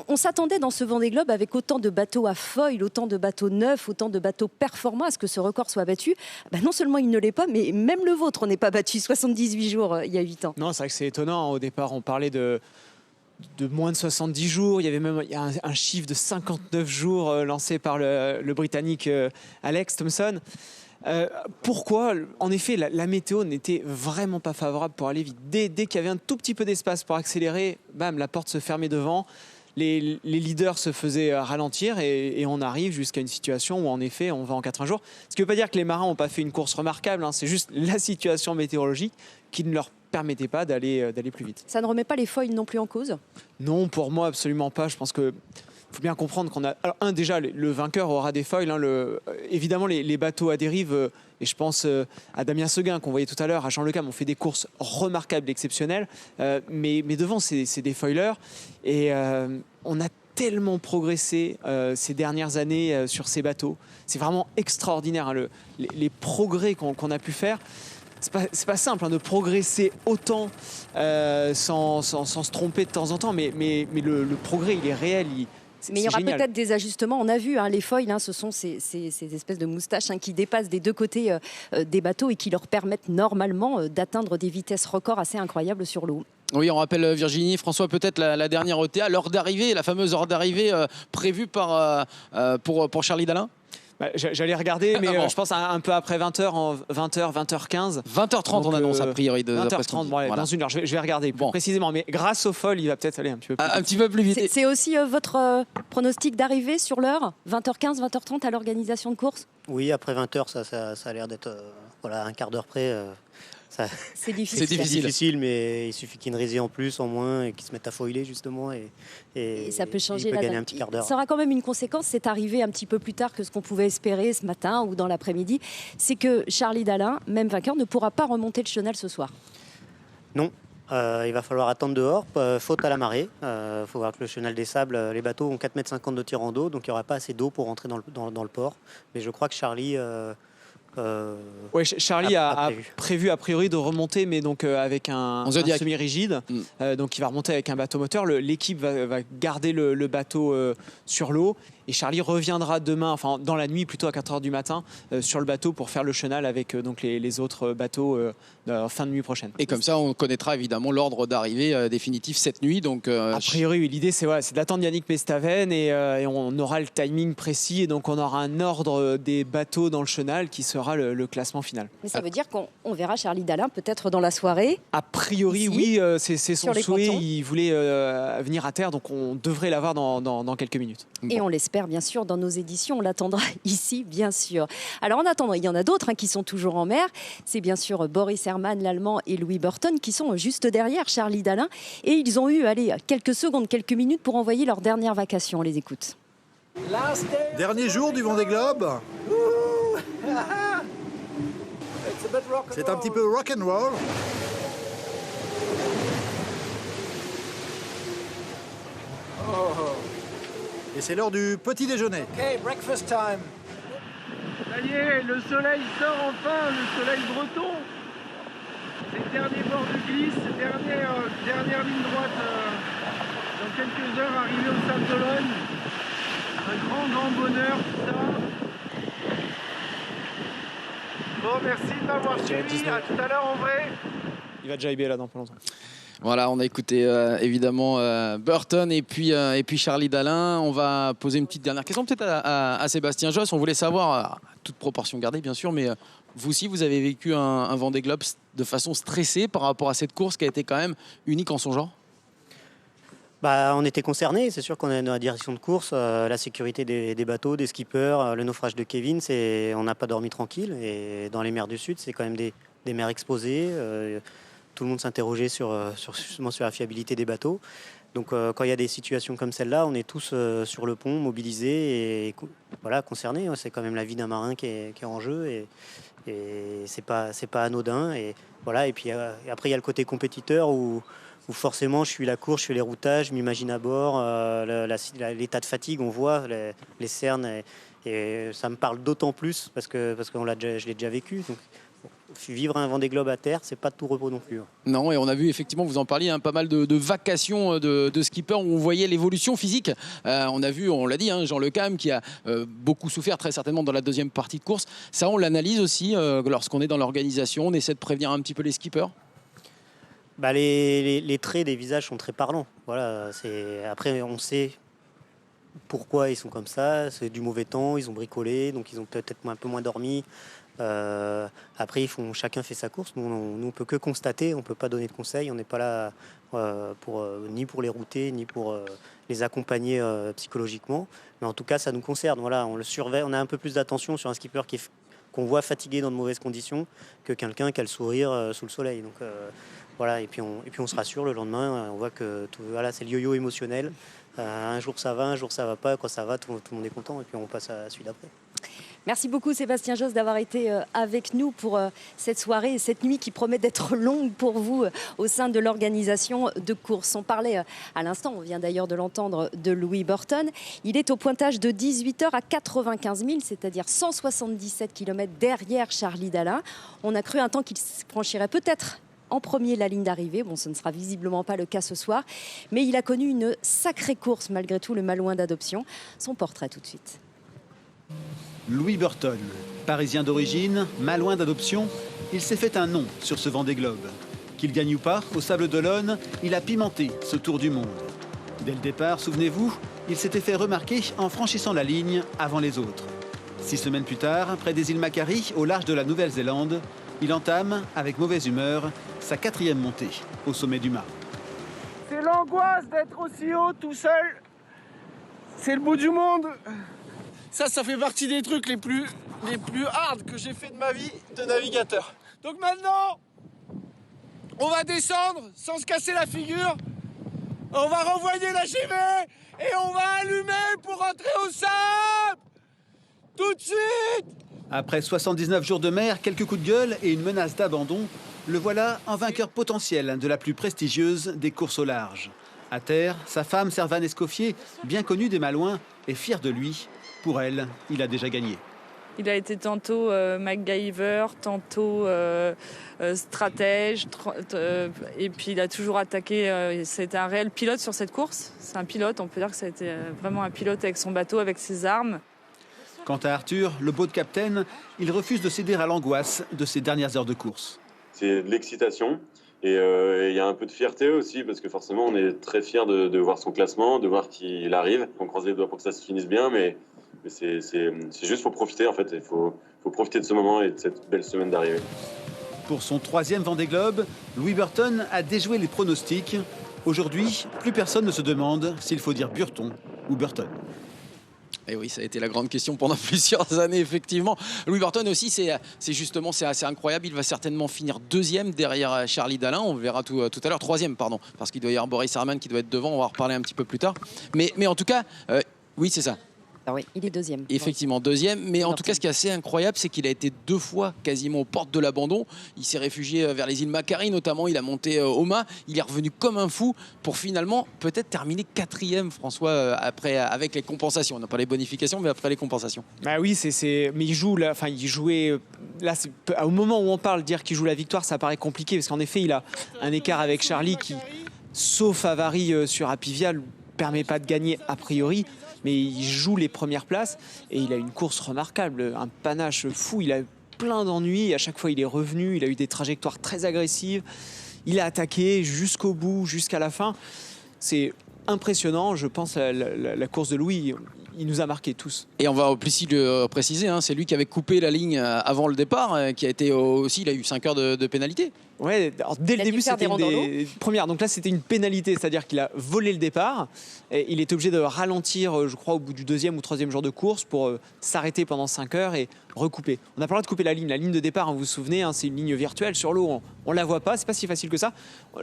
On s'attendait dans ce Vendée Globe avec autant de bateaux à foil, autant de bateaux neufs, autant de bateaux performants à ce que ce record soit battu. Non seulement il ne l'est pas, mais même le vôtre, on n'est pas battu 78 jours il y a 8 ans. Non, c'est vrai que c'est étonnant. Au départ, on parlait de moins de 70 jours. Il y avait même un chiffre de 59 jours lancé par le Britannique Alex Thompson. Pourquoi ? En effet, la météo n'était vraiment pas favorable pour aller vite. Dès qu'il y avait un tout petit peu d'espace pour accélérer, bam, la porte se fermait devant. Les leaders se faisaient ralentir et on arrive jusqu'à une situation où en effet on va en 80 jours. Ce qui ne veut pas dire que les marins n'ont pas fait une course remarquable, c'est juste la situation météorologique qui ne leur permettait pas d'aller plus vite. Ça ne remet pas les foils non plus en cause ? Non, pour moi absolument pas. Je pense que faut bien comprendre qu'on a... Alors, déjà, le vainqueur aura des foils. Évidemment, les bateaux à dérive, et je pense à Damien Seguin, qu'on voyait tout à l'heure, à Jean Le Cam, ont fait des courses remarquables, exceptionnelles. Mais devant, c'est des foilers. Et on a tellement progressé ces dernières années sur ces bateaux. C'est vraiment extraordinaire, les progrès qu'on a pu faire. C'est pas simple de progresser autant sans se tromper de temps en temps, mais le progrès, il est réel. Mais il y aura peut-être des ajustements. On a vu les foils, ce sont ces espèces de moustaches qui dépassent des deux côtés des bateaux et qui leur permettent normalement d'atteindre des vitesses records assez incroyables sur l'eau. Oui, on rappelle Virginie, François, peut-être la dernière ETA, l'heure d'arrivée, la fameuse heure d'arrivée prévue pour Charlie Dalin. J'allais regarder, mais je pense un peu après 20h, 20h15. 20h30, on annonce a priori. 20h30, voilà. Dans une heure. Je vais regarder plus précisément. Mais grâce au foil, il va peut-être aller un petit peu plus vite. Un petit peu plus vite. C'est aussi votre pronostic d'arrivée sur l'heure 20h15, 20h30 à l'organisation de course ? Oui, après 20h, ça a l'air d'être un quart d'heure près. C'est difficile. C'est difficile, mais il suffit qu'il y ait une résille en plus, en moins, et qu'ils se mettent à foiler justement. Et ça peut changer gagner un petit quart d'heure. Ça aura quand même une conséquence, c'est arrivé un petit peu plus tard que ce qu'on pouvait espérer ce matin ou dans l'après-midi. C'est que Charlie Dalin, même vainqueur, ne pourra pas remonter le chenal ce soir. Non. Il va falloir attendre dehors, faute à la marée. Il faut voir que le chenal des sables, les bateaux ont 4,50 m de tirant d'eau, donc il n'y aura pas assez d'eau pour rentrer dans le port. Mais je crois que Charlie... Charlie a prévu a priori de remonter, mais donc avec un semi-rigide. Donc il va remonter avec un bateau moteur. L'équipe va garder le bateau sur l'eau. Et Charlie reviendra demain, enfin dans la nuit, plutôt à 4h du matin, sur le bateau pour faire le chenal avec donc les autres bateaux fin de nuit prochaine. Et comme ça, on connaîtra évidemment l'ordre d'arrivée définitif cette nuit. Donc, a priori, oui, l'idée, c'est d'attendre Yannick Pestaven et on aura le timing précis. Et donc, on aura un ordre des bateaux dans le chenal qui sera fera le classement final. Mais ça veut dire qu'on verra Charlie Dalin peut-être dans la soirée. A priori, ici, oui, c'est son souhait. pontons. Il voulait venir à terre, donc on devrait l'avoir dans quelques minutes. Et on l'espère bien sûr dans nos éditions. On l'attendra ici, bien sûr. Alors en attendant, il y en a d'autres qui sont toujours en mer. C'est bien sûr Boris Herrmann, l'Allemand, et Louis Burton qui sont juste derrière Charlie Dalin. Et ils ont eu quelques secondes, quelques minutes pour envoyer leur dernière vacation. On les écoute. Dernier jour du Vendée Globe. C'est un petit peu rock and roll. Et c'est l'heure du petit déjeuner. Okay, breakfast time. Ça y est, le soleil sort enfin, le soleil breton. C'est le dernier bord de glisse, dernière ligne droite. Dans quelques heures, arrivé au Sable d'Olonne. Un grand bonheur, tout ça. Bon, merci de m'avoir suivi. À tout à l'heure en vrai. Il va jiber là dans pas longtemps. Voilà, on a écouté évidemment Burton et puis Charlie Dalin. On va poser une petite dernière question peut-être à Sébastien Josse. On voulait savoir, toute proportion gardée bien sûr, mais vous aussi vous avez vécu un Vendée Globe de façon stressée par rapport à cette course qui a été quand même unique en son genre. On était concernés, c'est sûr qu'on est dans la direction de course, la sécurité des bateaux, des skippers, le naufrage de Kevin, on n'a pas dormi tranquille. Et dans les mers du Sud, c'est quand même des mers exposées. Tout le monde s'interrogeait sur la fiabilité des bateaux. Donc quand il y a des situations comme celle-là, on est tous sur le pont, mobilisés et voilà, concernés. C'est quand même la vie d'un marin qui est en jeu et c'est pas anodin. Et voilà. Et puis après il y a le côté compétiteur où forcément je suis la course, je fais les routages, je m'imagine à bord, l'état de fatigue, on voit les cernes et ça me parle d'autant plus parce que je l'ai déjà vécu. Donc, vivre un Vendée Globe à terre, c'est pas de tout repos non plus. Non, et on a vu effectivement, vous en parliez, pas mal de vacations de skippers où on voyait l'évolution physique. On a vu, on l'a dit, Jean Le Cam qui a beaucoup souffert très certainement dans la deuxième partie de course. Ça, on l'analyse aussi lorsqu'on est dans l'organisation. On essaie de prévenir un petit peu les skippers. Les traits des visages sont très parlants. Voilà, après, on sait pourquoi ils sont comme ça. C'est du mauvais temps, ils ont bricolé, donc ils ont peut-être un peu moins dormi. Après, chacun fait sa course. Nous, on peut que constater, on peut pas donner de conseils. On n'est pas là ni pour les router, ni pour les accompagner psychologiquement. Mais en tout cas, ça nous concerne. Voilà, on le surveille. On a un peu plus d'attention sur un skipper qu'on voit fatigué dans de mauvaises conditions que quelqu'un qui a le sourire sous le soleil. Donc voilà. Et puis on se rassure le lendemain. On voit que c'est le yo-yo émotionnel. Un jour ça va, un jour ça va pas. Quand ça va, tout le monde est content. Et puis on passe à celui d'après. Merci beaucoup Sébastien Josse d'avoir été avec nous pour cette soirée et cette nuit qui promet d'être longue pour vous au sein de l'organisation de course. On parlait à l'instant, on vient d'ailleurs de l'entendre, de Louis Burton. Il est au pointage de 18h à 95 000, c'est-à-dire 177 km derrière Charlie Dalin. On a cru un temps qu'il franchirait peut-être en premier la ligne d'arrivée. Bon, ce ne sera visiblement pas le cas ce soir, mais il a connu une sacrée course malgré tout, le Malouin d'adoption. Son portrait tout de suite. Louis Burton, parisien d'origine, malouin d'adoption, il s'est fait un nom sur ce Vendée Globe. Qu'il gagne ou pas, au Sable d'Olonne, il a pimenté ce tour du monde. Dès le départ, souvenez-vous, il s'était fait remarquer en franchissant la ligne avant les autres. 6 semaines plus tard, près des îles Macquarie, au large de la Nouvelle-Zélande, il entame, avec mauvaise humeur, sa 4e montée au sommet du mât. C'est l'angoisse d'être aussi haut tout seul. C'est le bout du monde. Ça fait partie des trucs les plus hard que j'ai fait de ma vie de navigateur. Donc maintenant, on va descendre sans se casser la figure. On va renvoyer la GV et on va allumer pour rentrer au sable. Tout de suite. Après 79 jours de mer, quelques coups de gueule et une menace d'abandon, le voilà en vainqueur potentiel de la plus prestigieuse des courses au large. À terre, sa femme Servane Escoffier, bien connue des Malouins, est fière de lui. Pour elle, il a déjà gagné. Il a été tantôt MacGyver, tantôt stratège, et puis il a toujours attaqué. C'était un réel pilote sur cette course. C'est un pilote, on peut dire que ça a été vraiment un pilote avec son bateau, avec ses armes. Quant à Arthur, le boat captain, il refuse de céder à l'angoisse de ses dernières heures de course. C'est de l'excitation. Et il y a un peu de fierté aussi, parce que forcément, on est très fiers de voir son classement, de voir qu'il arrive. On croise les doigts pour que ça se finisse bien, mais c'est juste pour profiter, en fait. Il faut faut profiter de ce moment et de cette belle semaine d'arrivée. Pour son 3e Vendée Globe, Louis Burton a déjoué les pronostics. Aujourd'hui, plus personne ne se demande s'il faut dire Burton ou Burton. Et oui, ça a été la grande question pendant plusieurs années, effectivement. Louis Burton aussi, c'est assez incroyable. Il va certainement finir 2e derrière Charlie Dalin. On verra tout à l'heure. 3e, pardon, parce qu'il doit y avoir Boris Herman qui doit être devant. On va en reparler un petit peu plus tard. Mais en tout cas, oui, c'est ça. Ah oui, il est 2e. Effectivement, 2e. Mais en tout cas, ce qui est assez incroyable, c'est qu'il a été 2 fois quasiment aux portes de l'abandon. Il s'est réfugié vers les îles Macquarie, notamment. Il a monté au mât. Il est revenu comme un fou pour finalement peut-être terminer 4e, François, après, avec les compensations. On n'a pas les bonifications, mais après les compensations. Bah oui, mais il joue là. Enfin, il jouait là. Au moment où on parle, dire qu'il joue la victoire, ça paraît compliqué parce qu'en effet, il a un écart avec Charlie qui, sauf avarie sur Apivial, permet pas de gagner a priori. Mais il joue les premières places et il a une course remarquable, un panache fou. Il a eu plein d'ennuis. À chaque fois, il est revenu. Il a eu des trajectoires très agressives. Il a attaqué jusqu'au bout, jusqu'à la fin. C'est impressionnant. Je pense la course de Louis, il nous a marqués tous. Et on va aussi le préciser, hein, c'est lui qui avait coupé la ligne avant le départ, qui a été aussi, il a eu 5 heures de pénalité. Ouais, alors dès le début, c'était une des premières. Donc là, c'était une pénalité, c'est-à-dire qu'il a volé le départ. Et il est obligé de ralentir, je crois, au bout du 2e ou 3e jour de course pour s'arrêter pendant 5 heures et recouper. On n'a pas le droit de couper la ligne. La ligne de départ, vous vous souvenez, hein, c'est une ligne virtuelle sur l'eau. On la voit pas. C'est pas si facile que ça.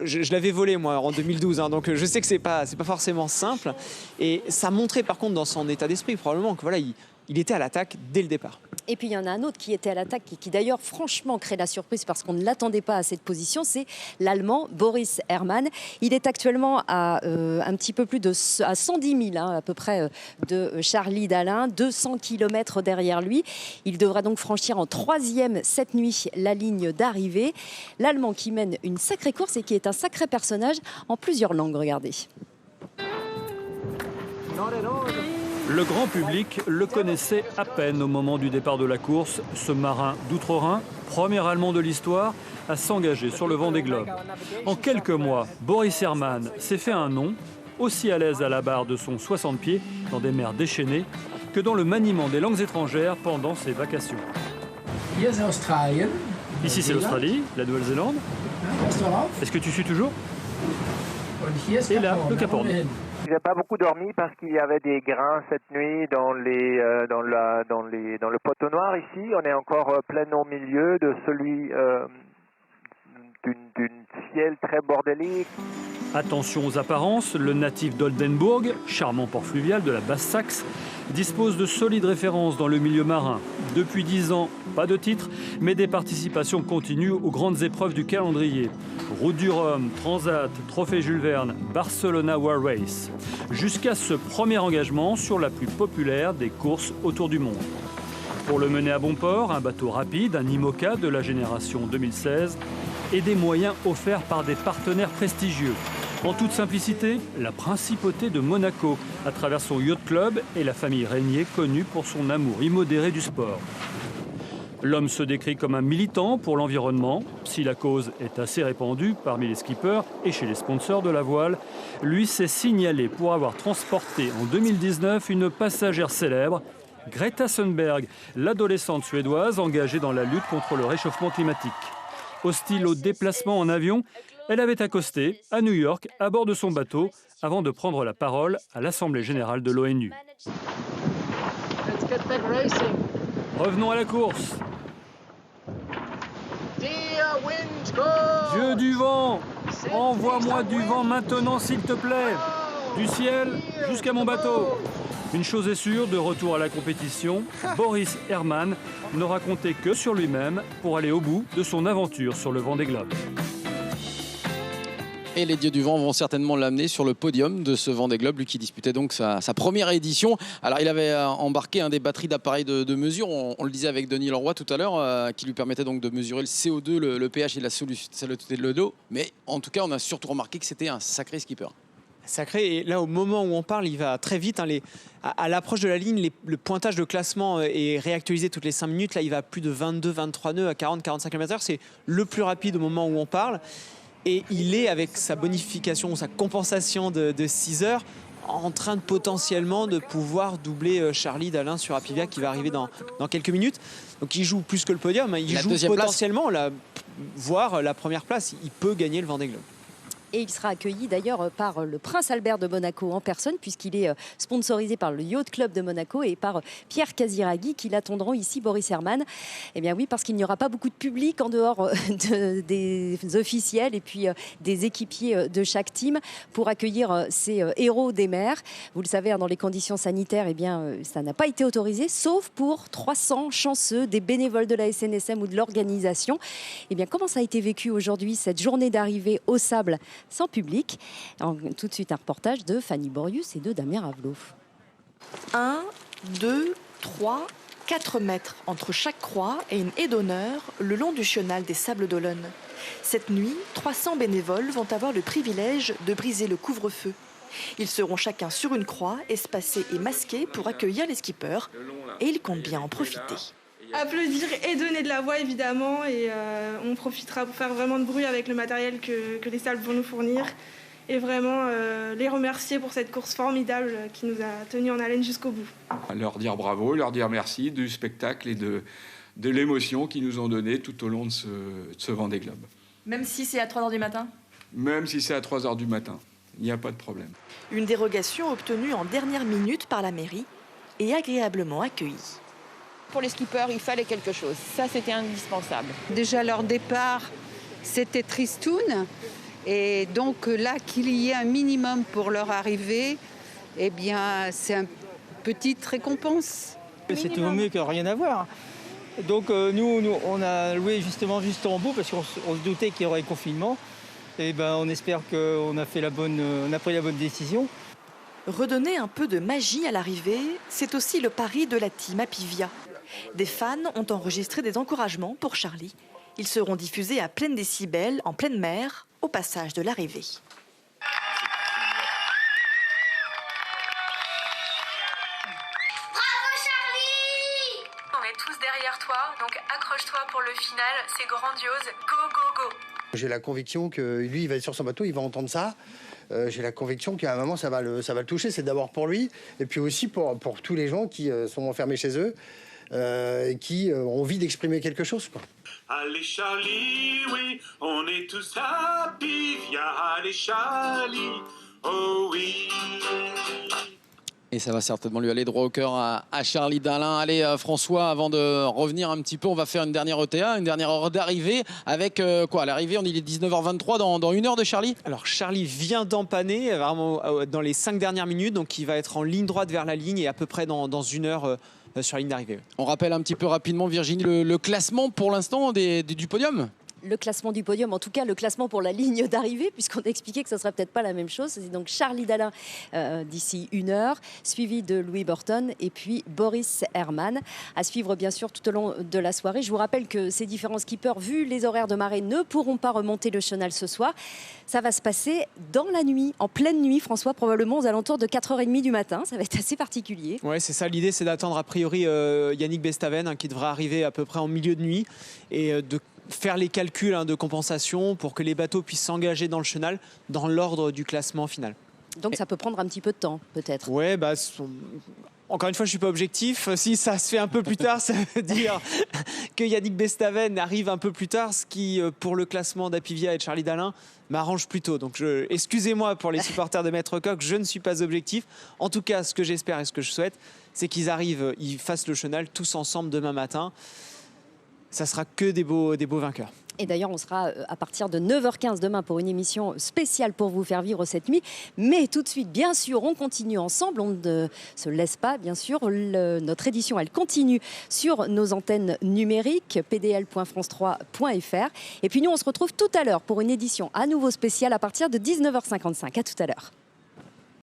Je l'avais volé moi en 2012, hein, donc je sais que c'est pas forcément simple. Et ça montrait par contre dans son état d'esprit probablement que voilà, il était à l'attaque dès le départ. Et puis il y en a un autre qui était à l'attaque qui d'ailleurs franchement crée la surprise parce qu'on ne l'attendait pas à cette position, c'est l'Allemand Boris Herman. Il est actuellement à un petit peu plus à 110 000 à peu près de Charlie Dalin, 200 km derrière lui. Il devra donc franchir en 3e cette nuit la ligne d'arrivée. L'Allemand qui mène une sacrée course et qui est un sacré personnage en plusieurs langues, regardez. Le grand public le connaissait à peine au moment du départ de la course. Ce marin d'Outre-Rhin, premier Allemand de l'histoire, à s'engager sur le Vendée Globe. En quelques mois, Boris Herman s'est fait un nom, aussi à l'aise à la barre de son 60 pieds dans des mers déchaînées que dans le maniement des langues étrangères pendant ses vacations. Ici c'est l'Australie, la Nouvelle-Zélande. Est-ce que tu suis toujours? Et là, le Cap Horn. Il n'a pas beaucoup dormi parce qu'il y avait des grains cette nuit dans le poteau noir ici. On est encore plein au milieu de celui d'une ciel très bordélique. Attention aux apparences, le natif d'Oldenburg, charmant port fluvial de la Basse-Saxe, dispose de solides références dans le milieu marin. Depuis 10 ans, pas de titre, mais des participations continues aux grandes épreuves du calendrier. Route du Rhum, Transat, Trophée Jules Verne, Barcelona World Race. Jusqu'à ce premier engagement sur la plus populaire des courses autour du monde. Pour le mener à bon port, un bateau rapide, un IMOCA de la génération 2016 et des moyens offerts par des partenaires prestigieux. En toute simplicité, la principauté de Monaco, à travers son yacht club et la famille Régnier, connue pour son amour immodéré du sport. L'homme se décrit comme un militant pour l'environnement. Si la cause est assez répandue parmi les skippers et chez les sponsors de la voile, lui s'est signalé pour avoir transporté en 2019 une passagère célèbre, Greta Thunberg, l'adolescente suédoise engagée dans la lutte contre le réchauffement climatique. Hostile au déplacement en avion, elle avait accosté à New York à bord de son bateau avant de prendre la parole à l'Assemblée générale de l'ONU. Revenons à la course. Dieu du vent, envoie-moi du vent maintenant s'il te plaît. Du ciel jusqu'à mon bateau. Une chose est sûre, de retour à la compétition, Boris Herman ne racontait que sur lui-même pour aller au bout de son aventure sur le Vendée Globe. Et les dieux du vent vont certainement l'amener sur le podium de ce Vendée Globe, lui qui disputait donc sa première édition. Alors il avait embarqué des batteries d'appareils de mesure, on le disait avec Denis Leroy tout à l'heure, qui lui permettait donc de mesurer le CO2, le pH et la salubrité de l'eau. Mais en tout cas, on a surtout remarqué que c'était un sacré skipper. Sacré, et là au moment où on parle, il va très vite. À l'approche de la ligne, le pointage de classement est réactualisé toutes les 5 minutes. Là, il va à plus de 22-23 nœuds à 40-45 km/h. C'est le plus rapide au moment où on parle. Et il est, avec sa bonification, sa compensation de 6 heures, en train de potentiellement de pouvoir doubler Charlie Dalin sur Apivia qui va arriver dans quelques minutes. Donc il joue plus que le podium, il joue potentiellement voire la première place. Il peut gagner le Vendée Globe. Et il sera accueilli d'ailleurs par le prince Albert de Monaco en personne, puisqu'il est sponsorisé par le Yacht Club de Monaco et par Pierre Casiraghi, qui l'attendront ici, Boris Herrmann. Eh bien oui, parce qu'il n'y aura pas beaucoup de public en dehors des officiels et puis des équipiers de chaque team pour accueillir ces héros des mers. Vous le savez, dans les conditions sanitaires, eh bien, ça n'a pas été autorisé, sauf pour 300 chanceux, des bénévoles de la SNSM ou de l'organisation. Eh bien, comment ça a été vécu aujourd'hui, cette journée d'arrivée au sable sans public? Tout de suite un reportage de Fanny Borius et de Damien Ravelot. 1, 2, 3, 4 mètres entre chaque croix et une haie d'honneur le long du chenal des Sables d'Olonne. Cette nuit, 300 bénévoles vont avoir le privilège de briser le couvre-feu. Ils seront chacun sur une croix, espacés et masqués pour accueillir les skippers. Et ils comptent bien en profiter. Applaudir et donner de la voix évidemment, et on profitera pour faire vraiment de bruit avec le matériel que les sables vont nous fournir, et vraiment les remercier pour cette course formidable qui nous a tenus en haleine jusqu'au bout. Leur dire bravo, leur dire merci du spectacle et de l'émotion qu'ils nous ont donné tout au long de ce Vendée Globe. Même si c'est à 3h du matin? Même si c'est à 3h du matin, il n'y a pas de problème. Une dérogation obtenue en dernière minute par la mairie et agréablement accueillie. Pour les skippers, il fallait quelque chose. Ça, c'était indispensable. Déjà, leur départ, c'était tristoun. Et donc là, qu'il y ait un minimum pour leur arrivée, eh bien, c'est une petite récompense. C'est toujours mieux que rien à voir. Donc nous, on a loué justement juste en bout parce qu'on se doutait qu'il y aurait confinement. Et ben, on espère qu'on a pris la bonne décision. Redonner un peu de magie à l'arrivée, c'est aussi le pari de la team Apivia. Des fans ont enregistré des encouragements pour Charlie. Ils seront diffusés à pleine décibels, en pleine mer, au passage de l'arrivée. Bravo Charlie! On est tous derrière toi, donc accroche-toi pour le final, c'est grandiose. Go, go, go! J'ai la conviction que lui, il va être sur son bateau, il va entendre ça. J'ai la conviction qu'à un moment, ça va le toucher. C'est d'abord pour lui, et puis aussi pour tous les gens qui sont enfermés chez eux. Qui ont envie d'exprimer quelque chose, quoi. Allez Charlie, oui, on est tous happy, allez Charlie, oh oui. Et ça va certainement lui aller droit au cœur à Charlie Dalin. Allez François, avant de revenir un petit peu, on va faire une dernière ETA, une dernière heure d'arrivée avec quoi? L'arrivée, il est 19h23 dans une heure de Charlie. Alors Charlie vient d'empanner vraiment dans les 5 dernières minutes, donc il va être en ligne droite vers la ligne et à peu près dans une heure sur la ligne d'arrivée. On rappelle un petit peu rapidement, Virginie, le classement pour l'instant du podium. Le classement du podium, en tout cas le classement pour la ligne d'arrivée, puisqu'on a expliqué que ce ne serait peut-être pas la même chose. C'est donc Charlie Dalin d'ici une heure, suivi de Louis Burton et puis Boris Herrmann. À suivre bien sûr tout au long de la soirée. Je vous rappelle que ces différents skippers, vu les horaires de marée, ne pourront pas remonter le chenal ce soir. Ça va se passer dans la nuit, en pleine nuit, François, probablement aux alentours de 4h30 du matin. Ça va être assez particulier. Ouais, c'est ça. L'idée, c'est d'attendre a priori Yannick Bestaven, qui devra arriver à peu près en milieu de nuit, et de faire les calculs de compensation pour que les bateaux puissent s'engager dans le chenal dans l'ordre du classement final. Donc ça peut prendre un petit peu de temps, peut-être. Ouais, encore une fois, je ne suis pas objectif. Si ça se fait un peu plus tard, ça veut dire que Yannick Bestaven arrive un peu plus tard, ce qui, pour le classement d'Apivia et de Charlie Dalin, m'arrange plutôt. Donc excusez-moi pour les supporters de Maître Coq, je ne suis pas objectif. En tout cas, ce que j'espère et ce que je souhaite, c'est qu'ils arrivent, ils fassent le chenal tous ensemble demain matin. Ça sera que des beaux vainqueurs. Et d'ailleurs, on sera à partir de 9h15 demain pour une émission spéciale pour vous faire vivre cette nuit. Mais tout de suite, bien sûr, on continue ensemble. On ne se laisse pas, bien sûr. Notre édition, elle continue sur nos antennes numériques, pdl.france3.fr. Et puis nous, on se retrouve tout à l'heure pour une édition à nouveau spéciale à partir de 19h55. À tout à l'heure.